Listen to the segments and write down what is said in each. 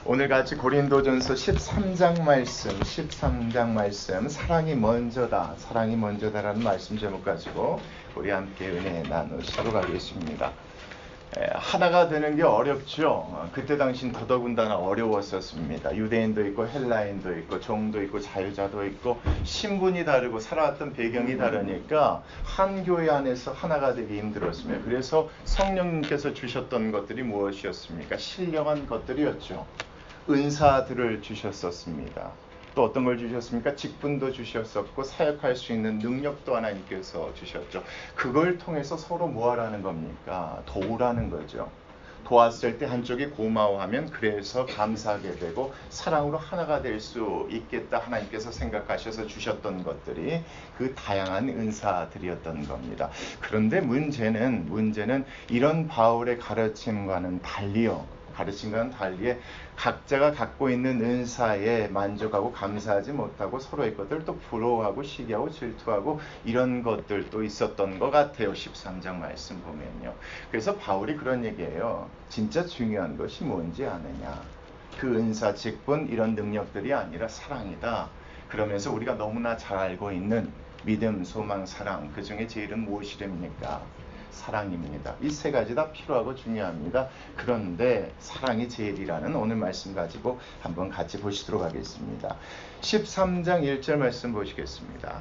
오늘 같이 고린도전서 13장 말씀 사랑이 먼저다라는 말씀 제목 가지고 우리 함께 은혜 나누시도록 하겠습니다. 하나가 되는 게 어렵죠. 그때 당시는 더더군다나 어려웠었습니다. 유대인도 있고 헬라인도 있고 종도 있고 자유자도 있고 신분이 다르고 살아왔던 배경이 다르니까 한 교회 안에서 하나가 되기 힘들었습니다. 그래서 성령님께서 주셨던 것들이 무엇이었습니까? 신령한 것들이었죠. 은사들을 주셨었습니다. 또 어떤 걸 주셨습니까? 직분도 주셨었고 사역할 수 있는 능력도 하나님께서 주셨죠. 그걸 통해서 서로 뭐 하라는 겁니까? 도우라는 거죠. 도왔을 때 한쪽이 고마워하면 그래서 감사하게 되고 사랑으로 하나가 될 수 있겠다 하나님께서 생각하셔서 주셨던 것들이 그 다양한 은사들이었던 겁니다. 그런데 문제는 이런 바울의 가르침과는 달리요. 각자가 갖고 있는 은사에 만족하고 감사하지 못하고 서로의 것들 또 부러워하고 시기하고 질투하고 이런 것들도 있었던 것 같아요. 13장 말씀 보면요. 그래서 바울이 그런 얘기예요. 진짜 중요한 것이 뭔지 아느냐. 그 은사, 직분 이런 능력들이 아니라 사랑이다. 그러면서 우리가 너무나 잘 알고 있는 믿음, 소망, 사랑 그 중에 제일은 무엇이랍니까? 사랑입니다. 이 세 가지 다 필요하고 중요합니다. 그런데 사랑이 제일이라는 오늘 말씀 가지고 한번 같이 보시도록 하겠습니다. 13장 1절 말씀 보시겠습니다.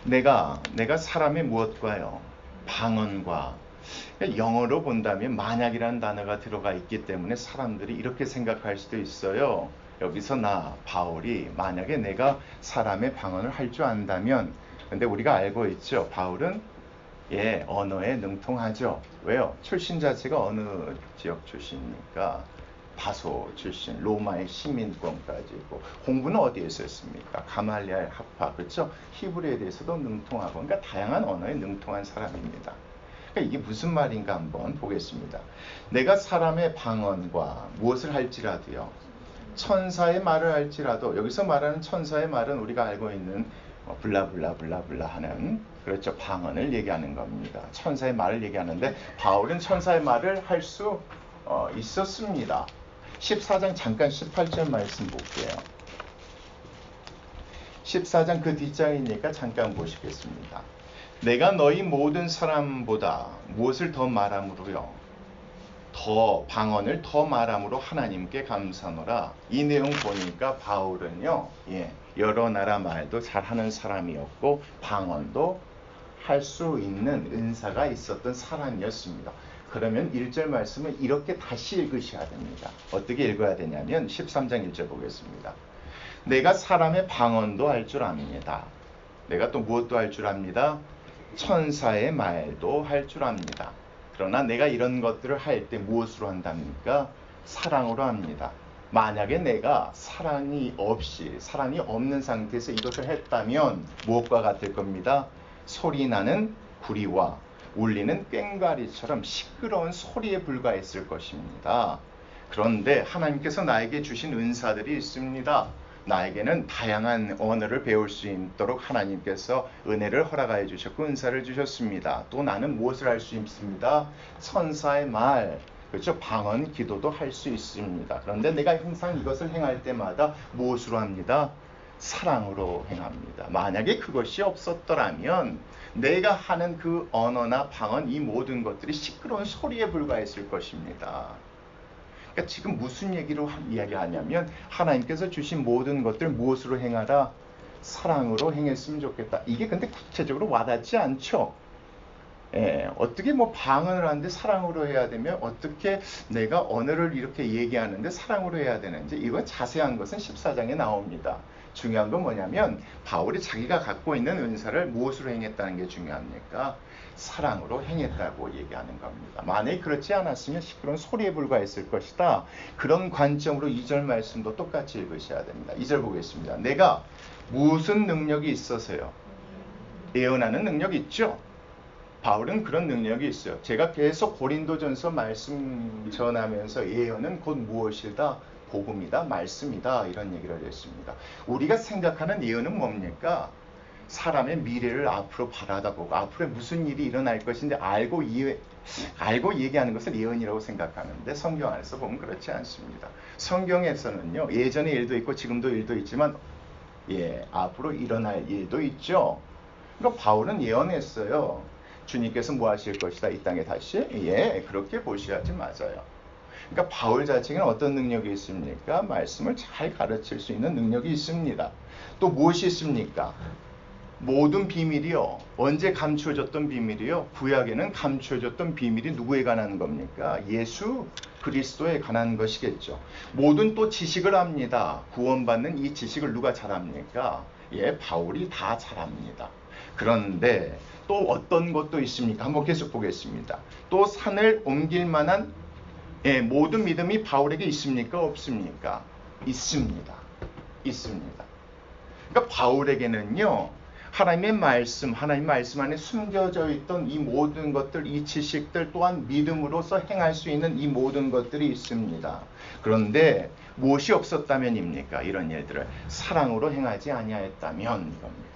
내가 사람의 무엇과요? 방언과. 영어로 본다면 만약이라는 단어가 들어가 있기 때문에 사람들이 이렇게 생각할 수도 있어요. 여기서 바울이 만약에 내가 사람의 방언을 할 줄 안다면, 근데 우리가 알고 있죠. 바울은 언어에 능통하죠. 왜요? 출신 자체가 어느 지역 출신입니까? 바소 출신, 로마의 시민권까지 있고 공부는 어디에서 했습니까? 가말리알 학파, 그렇죠? 히브리에 대해서도 능통하고, 그러니까 다양한 언어에 능통한 사람입니다. 그러니까 이게 무슨 말인가 한번 보겠습니다. 내가 사람의 방언과 무엇을 할지라도요. 천사의 말을 할지라도, 여기서 말하는 천사의 말은 우리가 알고 있는 블라블라블라블라 하는, 그렇죠, 방언을 얘기하는 겁니다. 천사의 말을 얘기하는데 바울은 천사의 말을 할 수 있었습니다. 14장 잠깐 18절 말씀 볼게요. 14장 그 뒷장이니까 잠깐 보시겠습니다. 내가 너희 모든 사람보다 무엇을 더 말함으로요? 방언을 더 말함으로 하나님께 감사노라. 이 내용 보니까 바울은요, 여러 나라 말도 잘하는 사람이었고 방언도 할 수 있는 은사가 있었던 사람이었습니다. 그러면 1절 말씀을 이렇게 다시 읽으셔야 됩니다. 어떻게 읽어야 되냐면 13장 1절 보겠습니다. 내가 사람의 방언도 할 줄 압니다. 내가 또 무엇도 할 줄 압니다. 천사의 말도 할 줄 압니다. 그러나 내가 이런 것들을 할 때 무엇으로 한답니까? 사랑으로 합니다. 만약에 내가 사랑이 없는 상태에서 이것을 했다면 무엇과 같을 겁니다? 소리 나는 구리와 울리는 꽹과리처럼 시끄러운 소리에 불과했을 것입니다. 그런데 하나님께서 나에게 주신 은사들이 있습니다. 나에게는 다양한 언어를 배울 수 있도록 하나님께서 은혜를 허락하여 주셨고 은사를 주셨습니다. 또 나는 무엇을 할 수 있습니다? 천사의 말, 그렇죠? 방언, 기도도 할 수 있습니다. 그런데 내가 항상 이것을 행할 때마다 무엇으로 합니다? 사랑으로 행합니다. 만약에 그것이 없었더라면 내가 하는 그 언어나 방언, 이 모든 것들이 시끄러운 소리에 불과했을 것입니다. 그러니까 지금 무슨 얘기로 이야기하냐면 하나님께서 주신 모든 것들 무엇으로 행하라? 사랑으로 행했으면 좋겠다. 이게 근데 구체적으로 와닿지 않죠. 어떻게 방언을 하는데 사랑으로 해야 되면 어떻게 내가 언어를 이렇게 얘기하는데 사랑으로 해야 되는지, 이거 자세한 것은 14장에 나옵니다. 중요한 건 뭐냐면 바울이 자기가 갖고 있는 은사를 무엇으로 행했다는 게 중요합니까? 사랑으로 행했다고 얘기하는 겁니다. 만약에 그렇지 않았으면 시끄러운 소리에 불과했을 것이다. 그런 관점으로 2절 말씀도 똑같이 읽으셔야 됩니다. 2절 보겠습니다. 내가 무슨 능력이 있어서요? 예언하는 능력이 있죠? 바울은 그런 능력이 있어요. 제가 계속 고린도전서 말씀 전하면서 예언은 곧 무엇이다? 복음이다, 말씀이다, 이런 얘기를 했습니다. 우리가 생각하는 예언은 뭡니까? 사람의 미래를 앞으로 바라다보고 앞으로 무슨 일이 일어날 것인지 알고 알고 얘기하는 것을 예언이라고 생각하는데 성경 안에서 보면 그렇지 않습니다. 성경에서는요, 예전의 일도 있고 지금도 일도 있지만 앞으로 일어날 일도 있죠. 그러니까 바울은 예언했어요. 주님께서 뭐 하실 것이다, 이 땅에 다시. 그렇게 보셔야지 맞아요. 그러니까 바울 자체는 어떤 능력이 있습니까? 말씀을 잘 가르칠 수 있는 능력이 있습니다. 또 무엇이 있습니까? 모든 비밀이요. 언제 감추어졌던 비밀이요? 구약에는 감추어졌던 비밀이 누구에 관한 겁니까? 예수 그리스도에 관한 것이겠죠. 모든 또 지식을 합니다. 구원받는 이 지식을 누가 잘합니까? 바울이 다 잘합니다. 그런데 또 어떤 것도 있습니까? 한번 계속 보겠습니다. 또 산을 옮길 만한 모든 믿음이 바울에게 있습니까? 없습니까? 있습니다. 있습니다. 그러니까 바울에게는요, 하나님 말씀 안에 숨겨져 있던 이 모든 것들, 이 지식들 또한 믿음으로서 행할 수 있는 이 모든 것들이 있습니다. 그런데 무엇이 없었다면입니까? 이런 일들을 사랑으로 행하지 아니하였다면 이겁니다.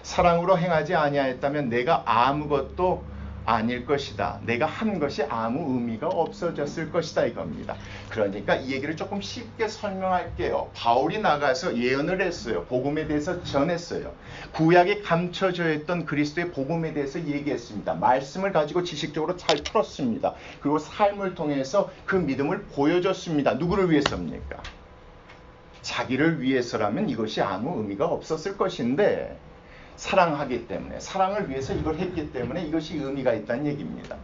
사랑으로 행하지 아니하였다면 내가 아무것도 아닐 것이다. 내가 한 것이 아무 의미가 없어졌을 것이다 이겁니다. 그러니까 이 얘기를 조금 쉽게 설명할게요. 바울이 나가서 예언을 했어요. 복음에 대해서 전했어요. 구약에 감춰져 있던 그리스도의 복음에 대해서 얘기했습니다. 말씀을 가지고 지식적으로 잘 풀었습니다. 그리고 삶을 통해서 그 믿음을 보여줬습니다. 누구를 위해서입니까? 자기를 위해서라면 이것이 아무 의미가 없었을 것인데 사랑하기 때문에, 사랑을 위해서 이걸 했기 때문에 이것이 의미가 있다는 얘기입니다.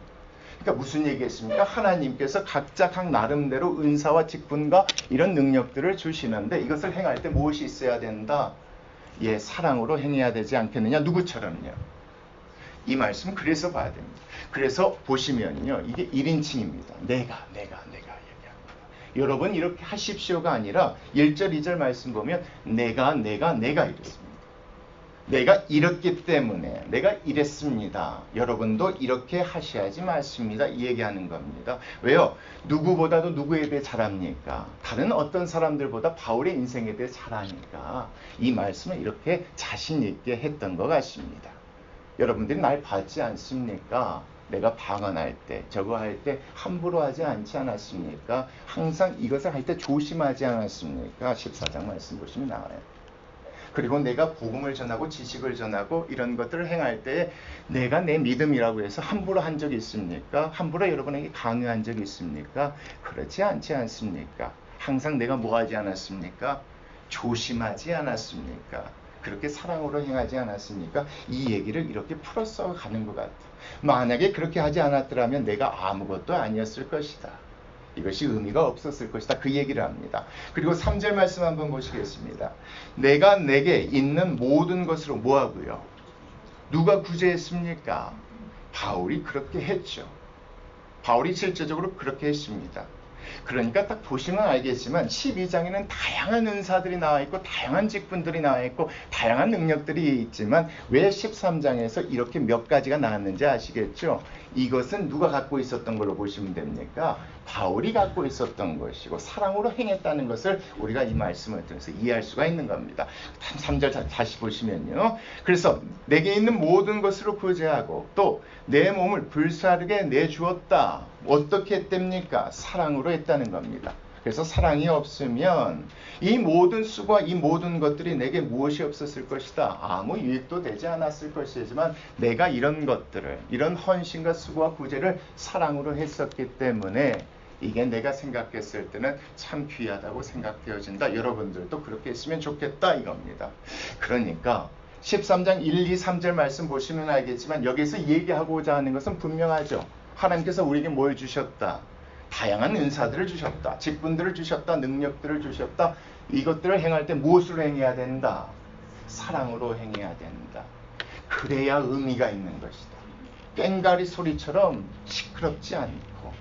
그러니까 무슨 얘기겠습니까? 하나님께서 각자 각 나름대로 은사와 직분과 이런 능력들을 주시는데 이것을 행할 때 무엇이 있어야 된다? 사랑으로 행해야 되지 않겠느냐? 누구처럼요? 이 말씀 그래서 봐야 됩니다. 그래서 보시면요, 이게 1인칭입니다. 내가 얘기합니다. 여러분 이렇게 하십시오가 아니라 1절 2절 말씀 보면 내가 이랬습니다. 내가 이렇기 때문에 내가 이랬습니다. 여러분도 이렇게 하셔야지 맞습니다. 이 얘기하는 겁니다. 왜요? 누구보다도 누구에 대해 잘합니까? 다른 어떤 사람들보다 바울의 인생에 대해 잘하니까 이 말씀을 이렇게 자신 있게 했던 것 같습니다. 여러분들이 날 봤지 않습니까? 내가 방언할 때, 저거 할 때 함부로 하지 않지 않았습니까? 항상 이것을 할 때 조심하지 않았습니까? 14장 말씀 보시면 나와요. 그리고 내가 복음을 전하고 지식을 전하고 이런 것들을 행할 때 내가 내 믿음이라고 해서 함부로 한 적이 있습니까? 함부로 여러분에게 강요한 적이 있습니까? 그렇지 않지 않습니까? 항상 내가 뭐 하지 않았습니까? 조심하지 않았습니까? 그렇게 사랑으로 행하지 않았습니까? 이 얘기를 이렇게 풀어서 가는 것 같아요. 만약에 그렇게 하지 않았더라면 내가 아무것도 아니었을 것이다. 이것이 의미가 없었을 것이다. 그 얘기를 합니다. 그리고 3절 말씀 한번 보시겠습니다. 내가 내게 있는 모든 것으로 뭐하고요? 누가 구제했습니까? 바울이 그렇게 했죠. 바울이 실제적으로 그렇게 했습니다. 그러니까 딱 보시면 알겠지만 12장에는 다양한 은사들이 나와 있고 다양한 직분들이 나와 있고 다양한 능력들이 있지만 왜 13장에서 이렇게 몇 가지가 나왔는지 아시겠죠? 이것은 누가 갖고 있었던 걸로 보시면 됩니까? 바울이 갖고 있었던 것이고 사랑으로 행했다는 것을 우리가 이 말씀을 통해서 이해할 수가 있는 겁니다. 3절 다시 보시면요. 그래서 내게 있는 모든 것으로 구제하고 또 내 몸을 불사르게 내주었다. 어떻게 했답니까? 사랑으로 했다는 겁니다. 그래서 사랑이 없으면 이 모든 수고와 이 모든 것들이 내게 무엇이 없었을 것이다. 아무 유익도 되지 않았을 것이지만 내가 이런 것들을, 이런 헌신과 수고와 구제를 사랑으로 했었기 때문에 이게 내가 생각했을 때는 참 귀하다고 생각되어진다. 여러분들도 그렇게 했으면 좋겠다 이겁니다. 그러니까 13장 1, 2, 3절 말씀 보시면 알겠지만 여기서 얘기하고자 하는 것은 분명하죠. 하나님께서 우리에게 뭘 주셨다? 다양한 은사들을 주셨다. 직분들을 주셨다. 능력들을 주셨다. 이것들을 행할 때 무엇으로 행해야 된다? 사랑으로 행해야 된다. 그래야 의미가 있는 것이다. 꽹가리 소리처럼 시끄럽지 않고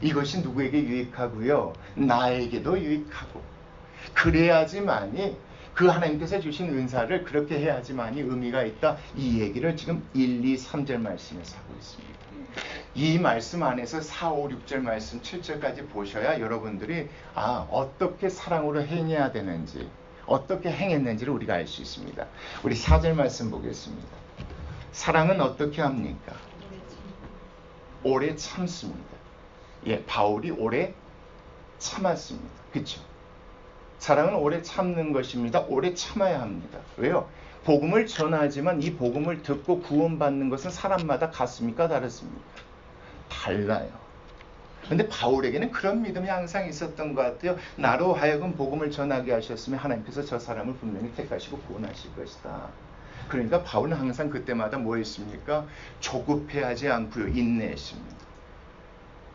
이것이 누구에게 유익하고요? 나에게도 유익하고 그래야지만이 그 하나님께서 주신 은사를 그렇게 해야지만이 의미가 있다. 이 얘기를 지금 1, 2, 3절 말씀에서 하고 있습니다. 이 말씀 안에서 4, 5, 6절 말씀 7절까지 보셔야 여러분들이 어떻게 사랑으로 행해야 되는지 어떻게 행했는지를 우리가 알 수 있습니다. 우리 4절 말씀 보겠습니다. 사랑은 어떻게 합니까? 오래 참습니다. 예, 바울이 오래 참았습니다. 그렇죠? 사랑은 오래 참는 것입니다. 오래 참아야 합니다. 왜요? 복음을 전하지만 이 복음을 듣고 구원받는 것은 사람마다 같습니까? 다르습니까? 달라요. 근데 바울에게는 그런 믿음이 항상 있었던 것 같아요. 나로 하여금 복음을 전하게 하셨으면 하나님께서 저 사람을 분명히 택하시고 구원하실 것이다. 그러니까 바울은 항상 그때마다 뭐 했습니까? 조급해하지 않고요. 인내했습니다.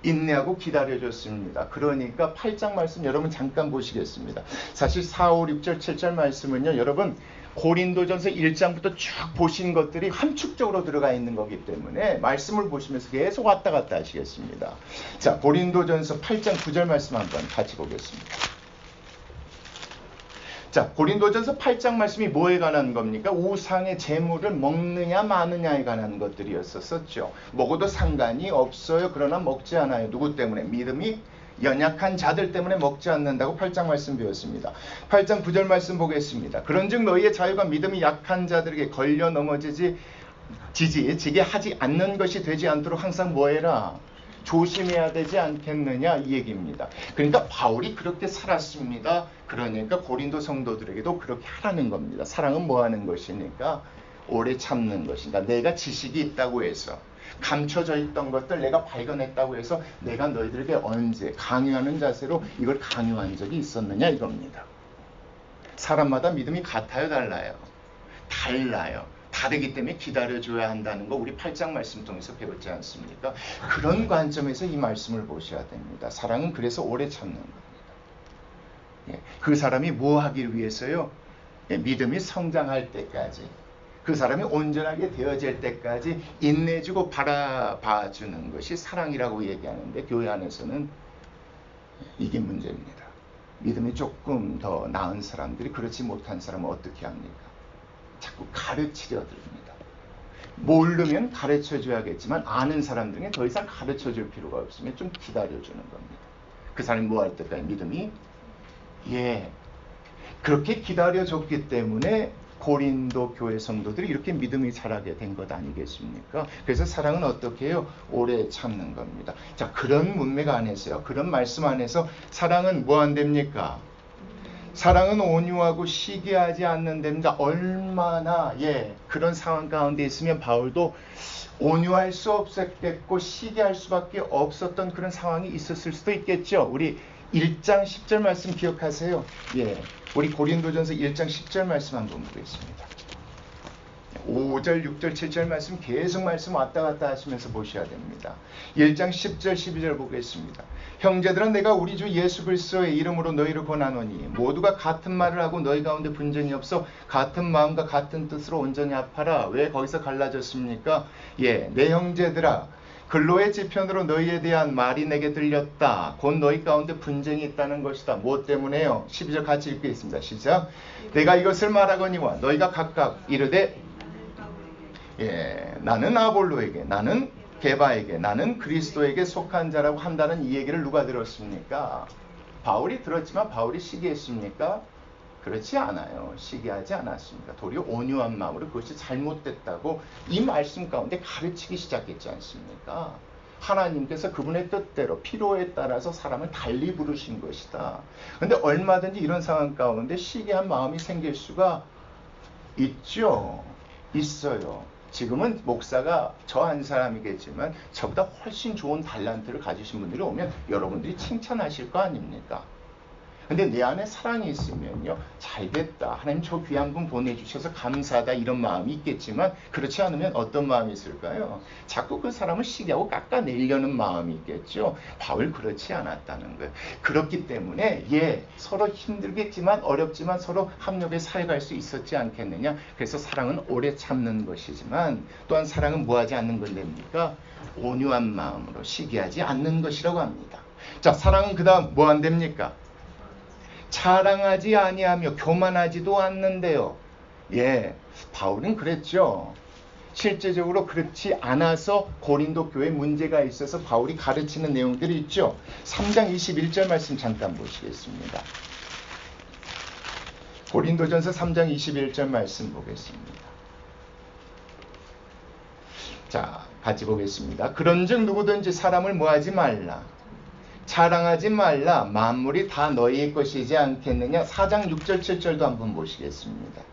인내하고 기다려줬습니다. 그러니까 8장 말씀 여러분 잠깐 보시겠습니다. 사실 4, 5, 6절, 7절 말씀은요. 여러분 고린도전서 1장부터 쭉 보신 것들이 함축적으로 들어가 있는 거기 때문에 말씀을 보시면서 계속 왔다 갔다 하시겠습니다. 자, 고린도전서 8장 9절 말씀 한번 같이 보겠습니다. 자, 고린도전서 8장 말씀이 뭐에 관한 겁니까? 우상의 재물을 먹느냐 마느냐에 관한 것들이었었죠. 먹어도 상관이 없어요. 그러나 먹지 않아요. 누구 때문에? 믿음이 연약한 자들 때문에 먹지 않는다고 8장 말씀 배웠습니다. 8장 9절 말씀 보겠습니다. 그런즉 너희의 자유가 믿음이 약한 자들에게 걸려 넘어지게 하지 않는 것이 되지 않도록 항상 뭐해라? 조심해야 되지 않겠느냐 이 얘기입니다. 그러니까 바울이 그렇게 살았습니다. 그러니까 고린도 성도들에게도 그렇게 하라는 겁니다. 사랑은 뭐 하는 것이니까? 오래 참는 것이니까. 내가 지식이 있다고 해서 감춰져 있던 것들 내가 발견했다고 해서 내가 너희들에게 언제 강요하는 자세로 이걸 강요한 적이 있었느냐 이겁니다. 사람마다 믿음이 같아요, 달라요? 달라요. 다르기 때문에 기다려줘야 한다는 거 우리 8장 말씀 통해서 배웠지 않습니까? 그런 관점에서 이 말씀을 보셔야 됩니다. 사랑은 그래서 오래 참는 겁니다. 예, 그 사람이 뭐 하기 위해서요? 예, 믿음이 성장할 때까지, 그 사람이 온전하게 되어질 때까지 인내주고 바라봐주는 것이 사랑이라고 얘기하는데 교회 안에서는 이게 문제입니다. 믿음이 조금 더 나은 사람들이 그렇지 못한 사람은 어떻게 합니까? 자꾸 가르치려 듭니다. 모르면 가르쳐줘야겠지만 아는 사람들에게 더 이상 가르쳐줄 필요가 없으면 좀 기다려주는 겁니다. 그 사람이 뭐 할 때까지 믿음이 그렇게 기다려줬기 때문에 고린도 교회 성도들이 이렇게 믿음이 자라게 된 것 아니겠습니까? 그래서 사랑은 어떻게 해요? 오래 참는 겁니다. 자, 그런 문맥 안에서요. 그런 말씀 안에서 사랑은 뭐 안 됩니까? 사랑은 온유하고 시기하지 않는 됩니다. 얼마나 그런 상황 가운데 있으면 바울도 온유할 수 없었겠고 시기할 수밖에 없었던 그런 상황이 있었을 수도 있겠죠. 우리 1장 10절 말씀 기억하세요. 우리 고린도전서 1장 10절 말씀 한번 보겠습니다. 5절, 6절, 7절 말씀 계속 말씀 왔다 갔다 하시면서 보셔야 됩니다. 1장 10절, 12절 보겠습니다. 형제들아 내가 우리 주 예수 그리스도의 이름으로 너희를 권하노니 모두가 같은 말을 하고 너희 가운데 분쟁이 없어 같은 마음과 같은 뜻으로 온전히 합하라. 왜 거기서 갈라졌습니까? 내 형제들아 근로의 지편으로 너희에 대한 말이 내게 들렸다. 곧 너희 가운데 분쟁이 있다는 것이다. 무엇 때문에요? 12절 같이 읽겠습니다. 시작. 내가 이것을 말하거니와 너희가 각각 이르되 나는 아볼로에게, 나는 게바에게, 나는 그리스도에게 속한 자라고 한다는 이 얘기를 누가 들었습니까? 바울이 들었지만 바울이 시기했습니까? 그렇지 않아요. 시기하지 않았습니다. 도리어 온유한 마음으로 그것이 잘못됐다고 이 말씀 가운데 가르치기 시작했지 않습니까? 하나님께서 그분의 뜻대로 필요에 따라서 사람을 달리 부르신 것이다. 그런데 얼마든지 이런 상황 가운데 시기한 마음이 생길 수가 있죠. 있어요. 지금은 목사가 저 한 사람이겠지만 저보다 훨씬 좋은 달란트를 가지신 분들이 오면 여러분들이 칭찬하실 거 아닙니까? 근데 내 안에 사랑이 있으면요, 잘됐다, 하나님 저 귀한 분 보내주셔서 감사하다, 이런 마음이 있겠지만 그렇지 않으면 어떤 마음이 있을까요? 자꾸 그 사람을 시기하고 깎아내려는 마음이 있겠죠. 바울 그렇지 않았다는 거예요. 그렇기 때문에 서로 힘들겠지만 어렵지만 서로 합력해 살아갈 수 있었지 않겠느냐. 그래서 사랑은 오래 참는 것이지만 또한 사랑은 뭐하지 않는 건 됩니까? 온유한 마음으로 시기하지 않는 것이라고 합니다. 자, 사랑은 그 다음 뭐 안 됩니까? 자랑하지 아니하며 교만하지도 않는데요. 바울은 그랬죠. 실제적으로 그렇지 않아서 고린도 교회에 문제가 있어서 바울이 가르치는 내용들이 있죠. 3장 21절 말씀 잠깐 보시겠습니다. 고린도전서 3장 21절 말씀 보겠습니다. 자, 같이 보겠습니다. 그런즉 누구든지 사람을 뭐하지 말라. 자랑하지 말라. 만물이 다 너희의 것이지 않겠느냐. 4장 6절 7절도 한번 보시겠습니다.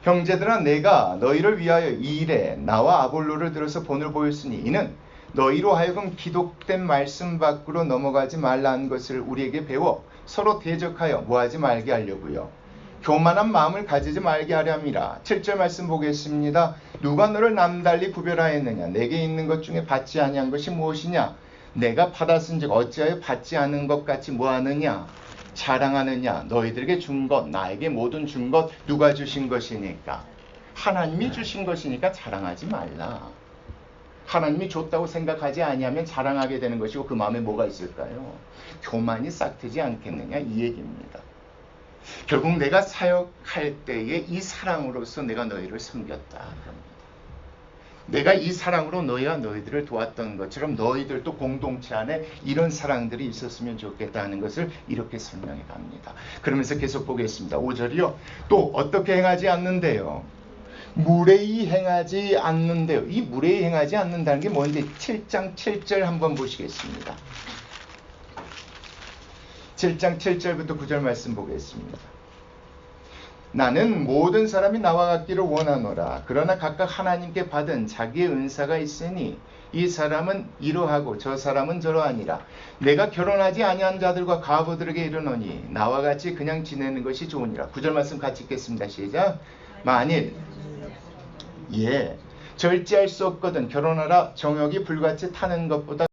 형제들아 내가 너희를 위하여 이 일에 나와 아볼로를 들어서 본을 보였으니 이는 너희로 하여금 기록된 말씀 밖으로 넘어가지 말라는 것을 우리에게 배워 서로 대적하여 뭐하지 말게 하려고요. 교만한 마음을 가지지 말게 하려 함이라. 7절 말씀 보겠습니다. 누가 너를 남달리 구별하였느냐. 내게 있는 것 중에 받지 아니한 것이 무엇이냐. 내가 받았은즉 어찌하여 받지 않은 것 같이 뭐하느냐. 자랑하느냐. 너희들에게 준 것, 나에게 모든 준 것 누가 주신 것이니까. 하나님이 주신 것이니까 자랑하지 말라. 하나님이 줬다고 생각하지 아니하면 자랑하게 되는 것이고 그 마음에 뭐가 있을까요? 교만이 싹트지 않겠느냐 이 얘기입니다. 결국 내가 사역할 때에 이 사랑으로서 내가 너희를 섬겼다. 내가 이 사랑으로 너희와 너희들을 도왔던 것처럼 너희들도 공동체 안에 이런 사랑들이 있었으면 좋겠다는 것을 이렇게 설명해 갑니다. 그러면서 계속 보겠습니다. 5절이요. 또 어떻게 행하지 않는데요. 무례히 행하지 않는데요. 이 무례히 행하지 않는다는 게 뭔지 7장 7절 한번 보시겠습니다. 7장 7절부터 9절 말씀 보겠습니다. 나는 모든 사람이 나와 같기를 원하노라. 그러나 각각 하나님께 받은 자기의 은사가 있으니 이 사람은 이러하고 저 사람은 저러하니라. 내가 결혼하지 아니한 자들과 과부들에게 이르노니 나와 같이 그냥 지내는 것이 좋으니라. 9절 말씀 같이 읽겠습니다. 시작. 만일 절제할 수 없거든 결혼하라 정욕이 불같이 타는 것보다